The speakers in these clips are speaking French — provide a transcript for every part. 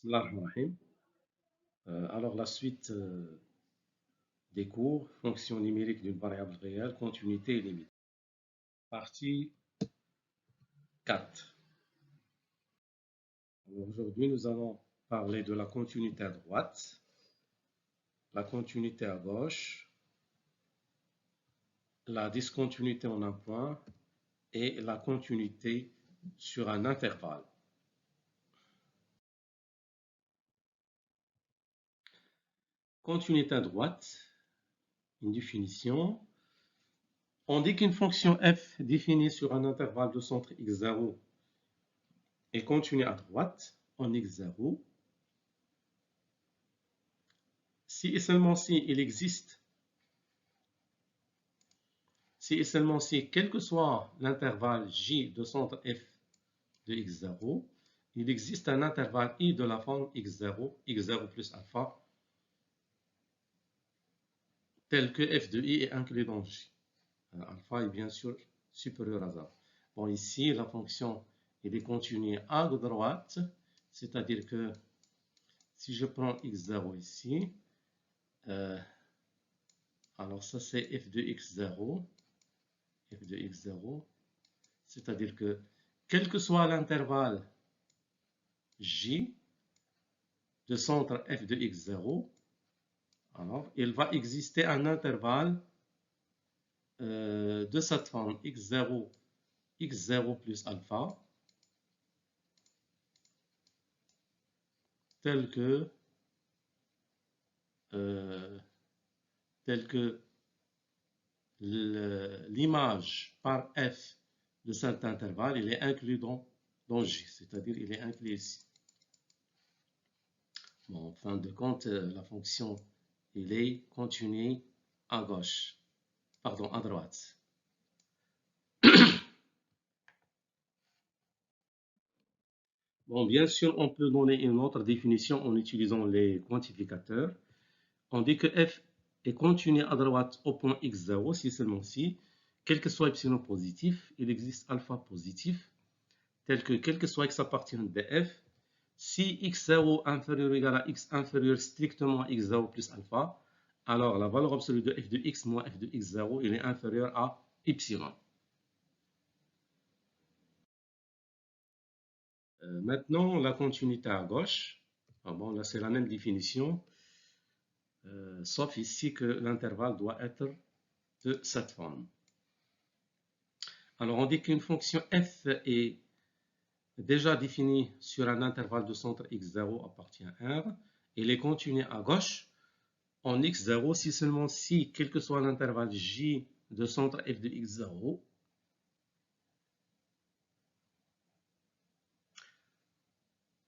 Bismillah ar-Rahman ar-Rahim. Alors la suite des cours, fonction numérique d'une variable réelle, continuité et limite. Partie 4. Aujourd'hui, nous allons parler de la continuité à droite, la continuité à gauche, la discontinuité en un point et la continuité sur un intervalle. Continuité à droite, une définition. On dit qu'une fonction f définie sur un intervalle de centre x0 est continue à droite en x0 si et seulement si il existe, quel que soit l'intervalle j de centre f de x0, il existe un intervalle i de la forme x0, x0 plus alpha, tel que f de i est inclus dans j. Alpha est bien sûr supérieur à 0. Bon, ici, la fonction est continue à droite, c'est-à-dire que si je prends x0 ici, alors ça c'est f de x0, c'est-à-dire que quel que soit l'intervalle j de centre f de x0, alors il va exister un intervalle de cette forme x0 plus alpha, tel que l'image par f de cet intervalle, il est inclus dans j, c'est-à-dire il est inclus ici. Bon, en fin de compte, la fonction il est continue à gauche, pardon, à droite. Bon, bien sûr, on peut donner une autre définition en utilisant les quantificateurs. On dit que f est continue à droite au point x0 si seulement si, quel que soit epsilon positif, il existe alpha positif, tel que quel que soit x appartient de f, si x0 inférieur ou égal à x inférieur strictement à x0 plus alpha, alors la valeur absolue de f de x moins f de x0, il est inférieur à epsilon. Maintenant, la continuité à gauche. Bon, là, c'est la même définition, sauf ici que l'intervalle doit être de cette forme. Alors, on dit qu'une fonction f est déjà définie sur un intervalle de centre x0 appartient à R. Elle est continue à gauche en x0 si seulement si, quel que soit l'intervalle j de centre f de x0,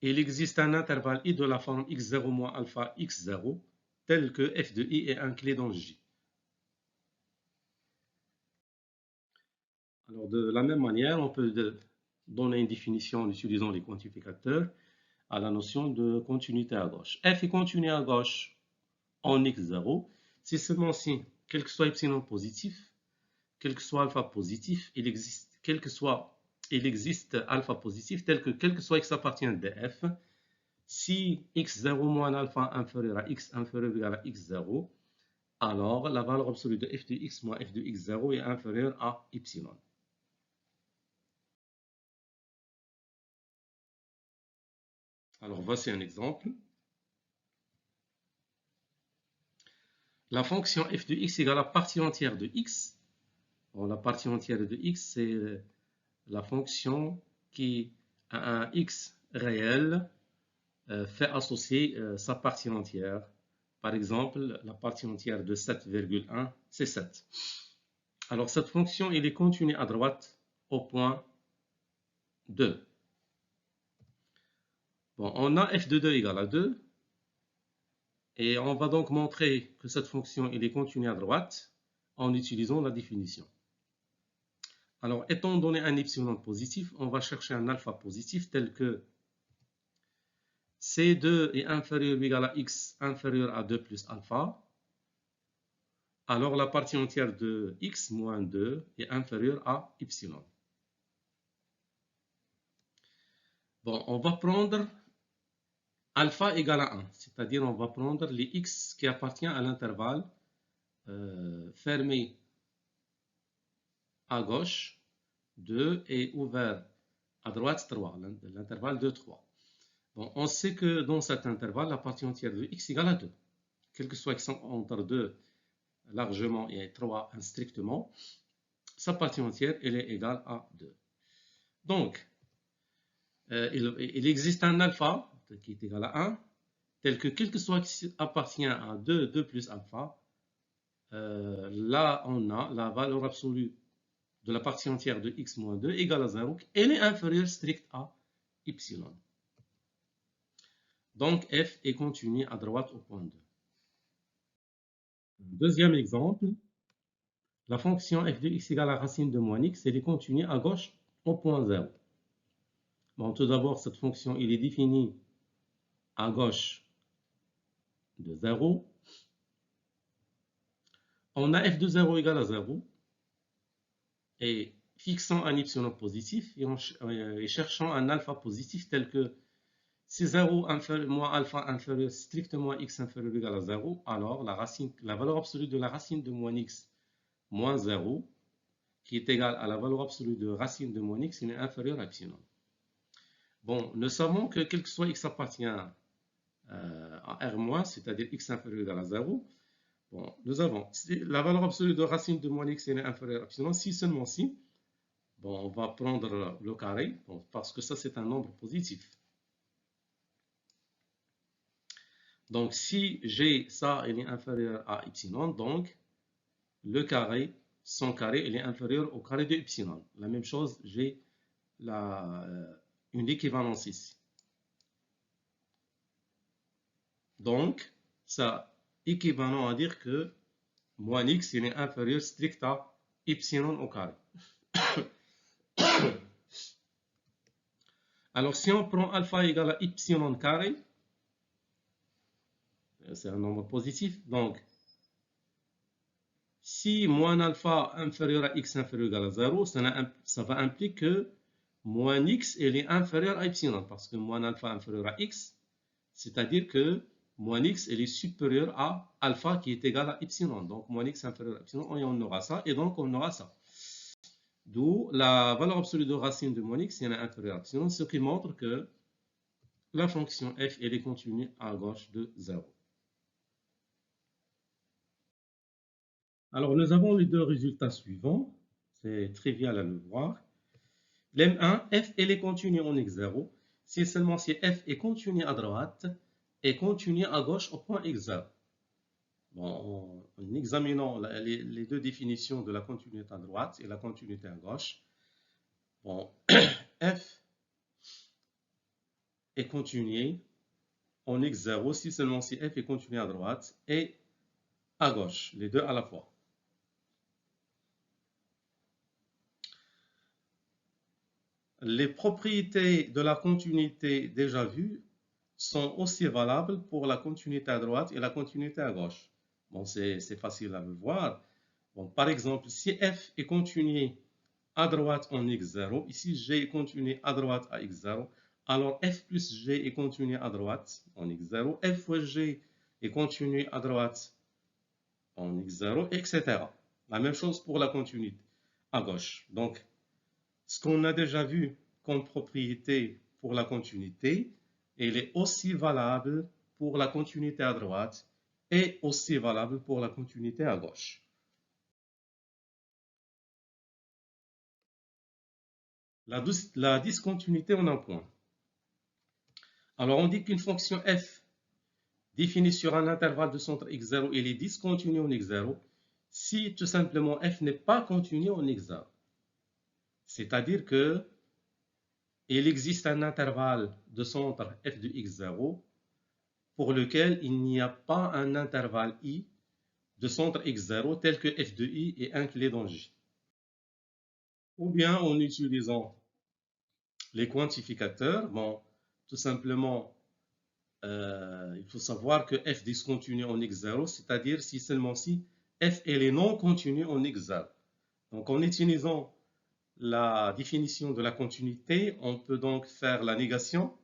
il existe un intervalle i de la forme x0 moins alpha x0, tel que f de i est inclus dans j. Alors, de la même manière, on peut donner une définition en utilisant les quantificateurs à la notion de continuité à gauche. F est continue à gauche en x0 si seulement si, quel que soit epsilon positif, quel que soit alpha positif, il existe alpha positif tel que quel que soit x appartient de f, si x0 moins alpha inférieur à x inférieur ou égal à x0, alors la valeur absolue de f de x moins f de x0 est inférieure à epsilon. Alors voici un exemple. La fonction f de x égale à la partie entière de x. Bon, la partie entière de x, c'est la fonction qui a un x réel fait associer sa partie entière. Par exemple, la partie entière de 7,1, c'est 7. Alors, cette fonction, elle est continue à droite au point 2. Bon, on a f de 2 égale à 2. Et on va donc montrer que cette fonction elle est continue à droite en utilisant la définition. Alors, étant donné un epsilon positif, on va chercher un alpha positif tel que C2 est inférieur ou égal à x inférieur à 2 plus alpha. Alors, la partie entière de x moins 2 est inférieure à epsilon. Bon, on va prendre alpha égale à 1, c'est-à-dire on va prendre les x qui appartiennent à l'intervalle fermé à gauche 2 et ouvert à droite 3, l'intervalle de 3. Bon, on sait que dans cet intervalle, la partie entière de x égale à 2. Quel que soit x entre 2 largement et 3 strictement, sa partie entière elle est égale à 2. Donc, il existe un alpha qui est égal à 1, tel que quel que soit x appartient à 2, 2 plus alpha, là on a la valeur absolue de la partie entière de x moins 2 égale à 0, elle est inférieure stricte à epsilon. Donc f est continu à droite au point 2. Deuxième exemple, la fonction f de x égale à racine de moins x, elle est continue à gauche au point 0. Bon, tout d'abord, cette fonction elle est définie à gauche de 0. On a f de 0 égale à 0. Et fixant un epsilon positif et cherchant un alpha positif tel que si 0 moins alpha inférieur strictement à x inférieur ou égal à 0, alors la valeur absolue de la racine de moins x moins 0, qui est égale à la valeur absolue de racine de moins x, est inférieure à epsilon. Bon, nous savons que quel que soit x appartient à R-, c'est-à-dire x inférieur ou égal à 0, bon, nous avons la valeur absolue de racine de moins x est inférieure à epsilon si seulement si. Bon, on va prendre le carré, bon, parce que ça, c'est un nombre positif. Donc, si G, ça, il est inférieur à epsilon, donc, le carré, son carré, il est inférieur au carré de epsilon. La même chose, j'ai une équivalence ici. Donc, ça équivalent à dire que moins x, il est inférieur strict à epsilon au carré. Alors, si on prend alpha égale à epsilon carré, c'est un nombre positif, donc si moins alpha inférieur à x inférieur ou égal à 0, ça va impliquer que moins x est inférieur à epsilon, parce que moins alpha inférieur à x, c'est-à-dire que moins x est supérieur à alpha qui est égal à epsilon. Donc moins x inférieur à epsilon, on aura ça, et donc on aura ça. D'où la valeur absolue de racine de moins x est inférieure à epsilon, ce qui montre que la fonction f elle est continue à gauche de 0. Alors, nous avons les deux résultats suivants. C'est trivial à le voir. Lemme 1, f elle est continue en x0 si seulement si f est continue à droite et continue à gauche au point x0. Bon, en examinant les deux définitions de la continuité à droite et la continuité à gauche, bon, f est continue en x0 si seulement si f est continue à droite et à gauche, les deux à la fois. Les propriétés de la continuité déjà vues sont aussi valables pour la continuité à droite et la continuité à gauche. Bon, c'est facile à le voir. Bon, par exemple, si f est continu à droite en x0, ici g est continu à droite à x0, alors f plus g est continu à droite en x0, f fois g est continu à droite en x0, etc. La même chose pour la continuité à gauche. Donc, ce qu'on a déjà vu comme propriété pour la continuité, elle est aussi valable pour la continuité à droite et aussi valable pour la continuité à gauche. La discontinuité en un point. Alors, on dit qu'une fonction f définie sur un intervalle de centre x0, elle est discontinue en x0 si tout simplement f n'est pas continue en x0. C'est-à-dire que il existe un intervalle de centre f de x0 pour lequel il n'y a pas un intervalle i de centre x0 tel que f de i est inclus dans J. Ou bien en utilisant les quantificateurs, bon, tout simplement, il faut savoir que f discontinu en x0, c'est-à-dire si seulement si f est non continu en x0. Donc en utilisant la définition de la continuité, on peut donc faire la négation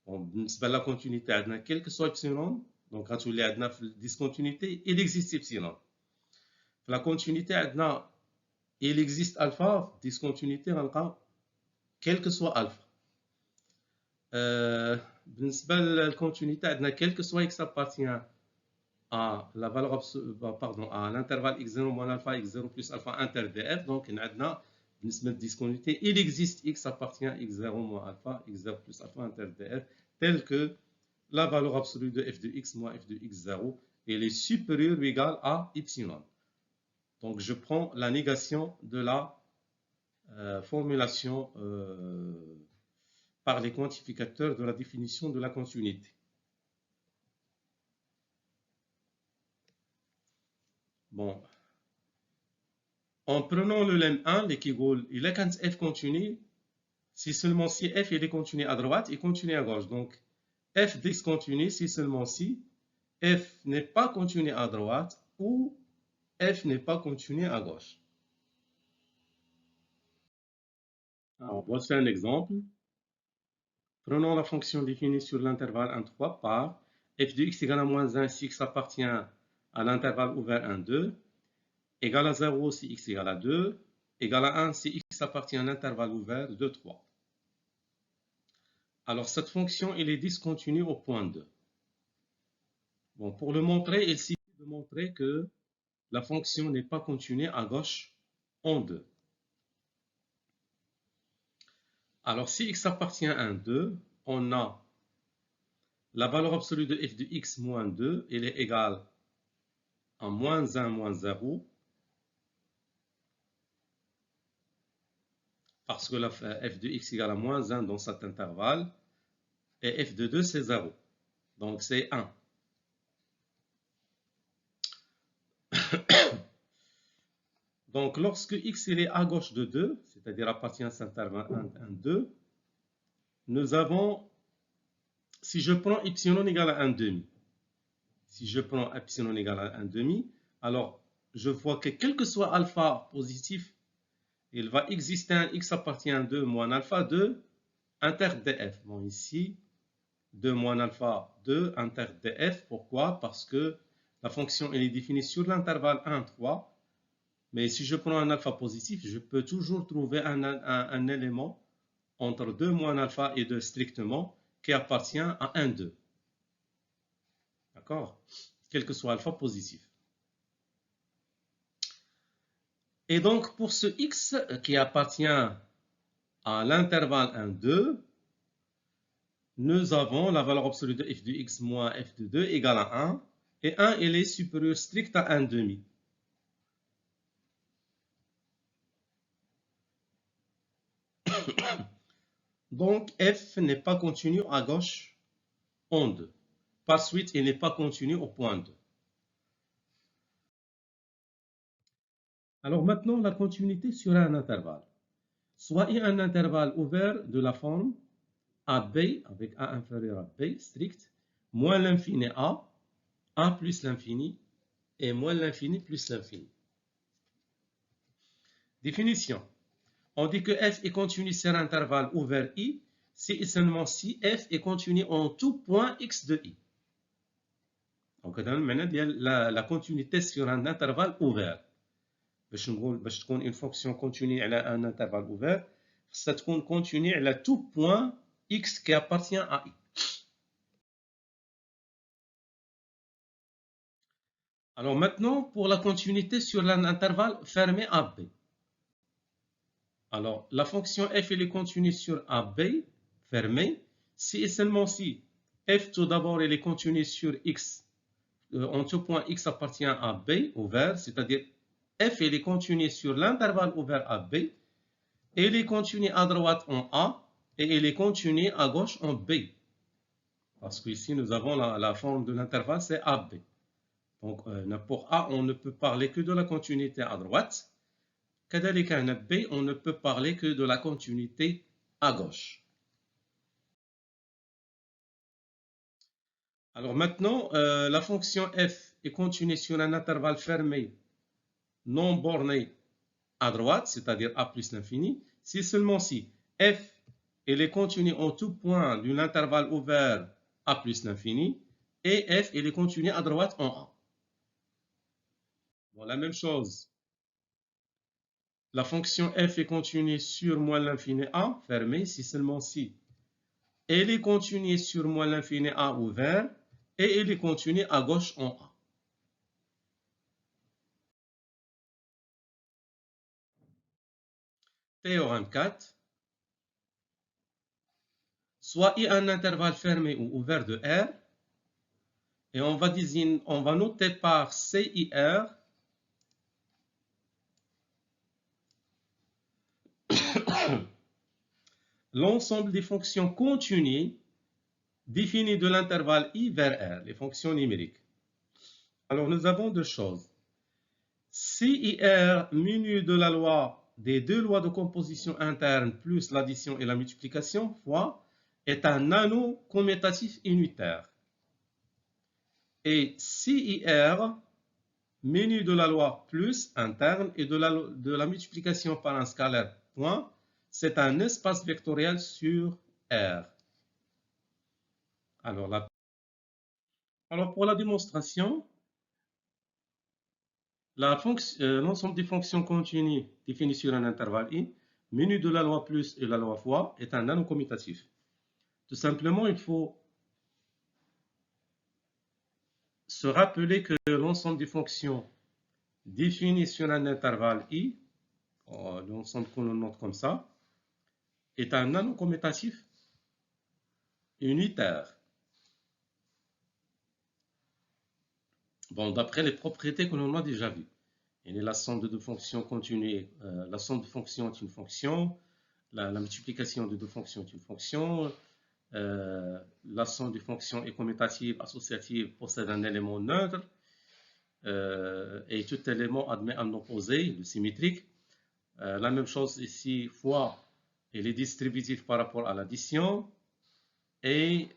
بالنسبة للكونتينيتي عندنا كيل كو سوا إبسيلون، دونك غتولي عندنا في الديسكونتينيتي إل إكزيست إبسيلون. في لا كونتينيتي عندنا إل إكزيست ألفا، في الديسكونتينيتي غنلقى كيل كو سوا ألفا. بالنسبة للكونتينيتي عندنا كيل كو سوا إكس أبارتيان à la valeur pardon, à l'intervalle x0 moins alpha x0 plus alpha inter df. Donc, عندنا بالنسبة للديسكونتينيتي il existe x appartient à x0 moins alpha x0 plus alpha inter df tel que la valeur absolue de f de x moins f de x0 elle est supérieure ou égale à epsilon. Donc, je prends la négation de la formulation par les quantificateurs de la définition de la continuité. Bon, en prenant le lemme 1, l'équigole, il est quand f continue, si seulement si f il est continu à droite et continu à gauche. Donc, f discontinu si seulement si f n'est pas continu à droite ou f n'est pas continu à gauche. Alors, voici un exemple. Prenons la fonction définie sur l'intervalle 1, 3 par f de x égale à moins 1 si x appartient à l'intervalle ouvert 1, 2, égale à 0 si x égale à 2, égale à 1 si x appartient à l'intervalle ouvert 2, 3. Alors, cette fonction, elle est discontinue au point 2. Bon, pour le montrer, il suffit de montrer que la fonction n'est pas continue à gauche en 2. Alors, si x appartient à 1, 2, on a la valeur absolue de f de x moins 2, elle est égale à moins 1 moins 0, parce que la f de x égale à moins 1 dans cet intervalle, et f de 2 c'est 0, donc c'est 1. Donc lorsque x il est à gauche de 2, c'est-à-dire appartient à cet intervalle 1, 1, 2, nous avons, si je prends epsilon égale à 1 demi, si je prends epsilon égale à 1 demi, alors je vois que quel que soit alpha positif, il va exister un x appartient à 2 moins alpha 2 inter df. Bon, ici, 2 moins alpha 2 inter df. Pourquoi? Parce que la fonction elle est définie sur l'intervalle 1, 3. Mais si je prends un alpha positif, je peux toujours trouver un élément entre 2 moins alpha et 2 strictement qui appartient à 1, 2. D'accord? Quel que soit alpha positif. Et donc, pour ce x qui appartient à l'intervalle 1, 2, nous avons la valeur absolue de f de x moins f de 2 égale à 1. Et 1, il est supérieur strict à 1 demi. Donc, f n'est pas continu à gauche en 2. Par suite, il n'est pas continu au point 2. Alors maintenant, la continuité sur un intervalle. Soit un intervalle ouvert de la forme AB, avec A inférieur à B, strict, moins l'infini A plus l'infini, et moins l'infini plus l'infini. Définition. On dit que f est continu sur un intervalle ouvert I, si et seulement si f est continu en tout point x de I. Donc, la continuité sur un intervalle ouvert. باش تكون une fonction continue على un intervalle ouvert, ça تكون continue على tout point x qui appartient à I. Alors maintenant, pour la continuité sur un intervalle fermé AB. Alors, la fonction f elle est continue sur AB fermé, si et seulement si f tout d'abord elle est continue sur x, en tout point x appartient à B ouvert, c'est-à-dire f elle est continue sur l'intervalle ouvert AB, elle est continue à droite en A et elle est continue à gauche en B. Parce qu'ici nous avons la forme de l'intervalle, c'est AB. Donc pour A, on ne peut parler que de la continuité à droite. كذلك هنا B, on ne peut parler que de la continuité à gauche. Alors maintenant, la fonction f est continue sur un intervalle fermé non borné à droite, c'est-à-dire A plus l'infini, si seulement si f elle est continue en tout point de l'intervalle ouvert A plus l'infini, et f, elle est continue à droite en A. Bon, la même chose. La fonction f est continue sur moins l'infini A, fermé, si seulement si. Elle est continue sur moins l'infini A ouvert, et elle est continue à gauche en A. Théorème 4. Soit I un intervalle fermé ou ouvert de R, et on va noter par CIR l'ensemble des fonctions continues définies de l'intervalle I vers R, les fonctions numériques. Alors, nous avons deux choses. CIR menu de la loi des deux lois de composition interne plus l'addition et la multiplication fois est un anneau commutatif unitaire. Et CIR menu de la loi plus interne et de la multiplication par un scalaire point, c'est un espace vectoriel sur R. Alors, pour la démonstration, l'ensemble des fonctions continues définies sur un intervalle I, menu de la loi plus et la loi fois, est un anneau commutatif. Tout simplement, il faut se rappeler que l'ensemble des fonctions définies sur un intervalle I, l'ensemble qu'on note comme ça, est un anneau commutatif unitaire. Bon, d'après les propriétés que l'on a déjà vues. Et la somme de deux fonctions continues, la somme de fonctions est une fonction, la multiplication de deux fonctions est une fonction, la somme des fonctions est commutative, associative, possède un élément neutre, et tout élément admet un opposé, le symétrique. La même chose ici, fois, elle est distributive par rapport à l'addition, et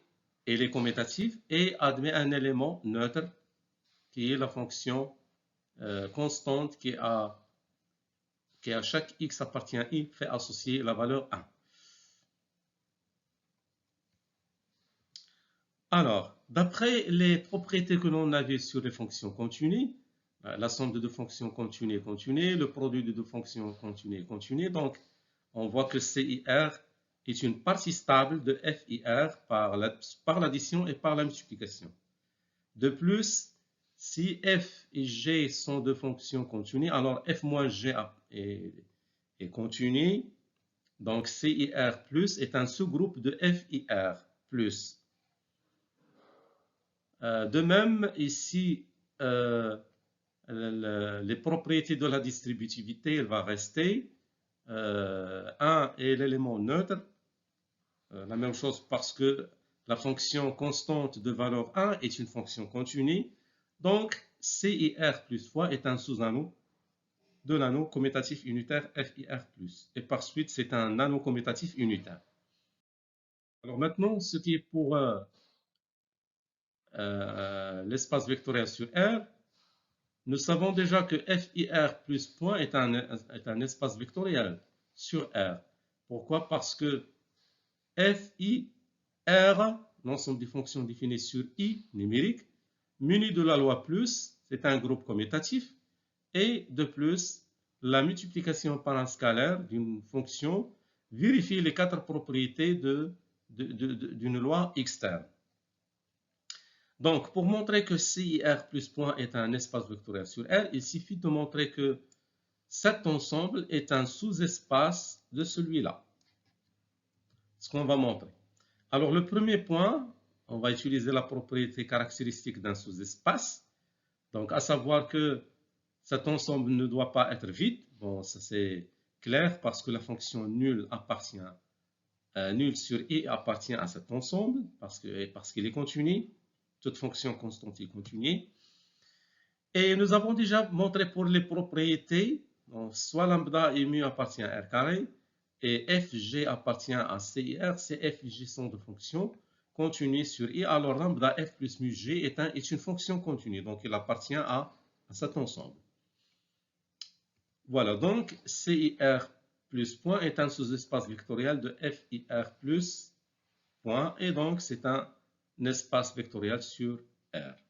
elle est commutative, et admet un élément neutre, qui est la fonction constante qui à chaque x appartient à i fait associer la valeur 1. Alors, d'après les propriétés que l'on avait sur les fonctions continues, la somme de deux fonctions continues est continue, le produit de deux fonctions continues est continu, donc on voit que CIR est une partie stable de FIR par l'addition et par la multiplication. De plus, si f et g sont deux fonctions continues, alors f moins g est continu. Donc CIR plus est un sous-groupe de FIR plus. De même, ici, les propriétés de la distributivité, elle va rester. 1 est l'élément neutre. La même chose parce que la fonction constante de valeur 1 est une fonction continue. Donc, CIR plus fois est un sous-anneau de l'anneau commutatif unitaire FIR+. Et par suite, c'est un anneau commutatif unitaire. Alors maintenant, ce qui est pour l'espace vectoriel sur R, nous savons déjà que FIR plus point est un espace vectoriel sur R. Pourquoi? Parce que FIR, l'ensemble des fonctions définies sur I numérique, muni de la loi plus, c'est un groupe commutatif, et de plus, la multiplication par un scalaire d'une fonction vérifie les quatre propriétés d'une loi externe. Donc, pour montrer que CIR plus point est un espace vectoriel sur R, il suffit de montrer que cet ensemble est un sous-espace de celui-là. Ce qu'on va montrer. Alors, le premier point, on va utiliser la propriété caractéristique d'un sous-espace. Donc, à savoir que cet ensemble ne doit pas être vide. Bon, ça c'est clair parce que la fonction nulle sur I appartient à cet ensemble parce qu'il est continu. Toute fonction constante est continue. Et nous avons déjà montré pour les propriétés, donc soit lambda et mu appartient à R carré, et fg appartient à CIR, c'est f et g sont deux fonctions continues sur I. Alors lambda f plus mu g est une fonction continue, donc il appartient à cet ensemble. Voilà, donc CIR plus point est un sous-espace vectoriel de FIR plus point, et donc c'est un espace vectoriel sur R.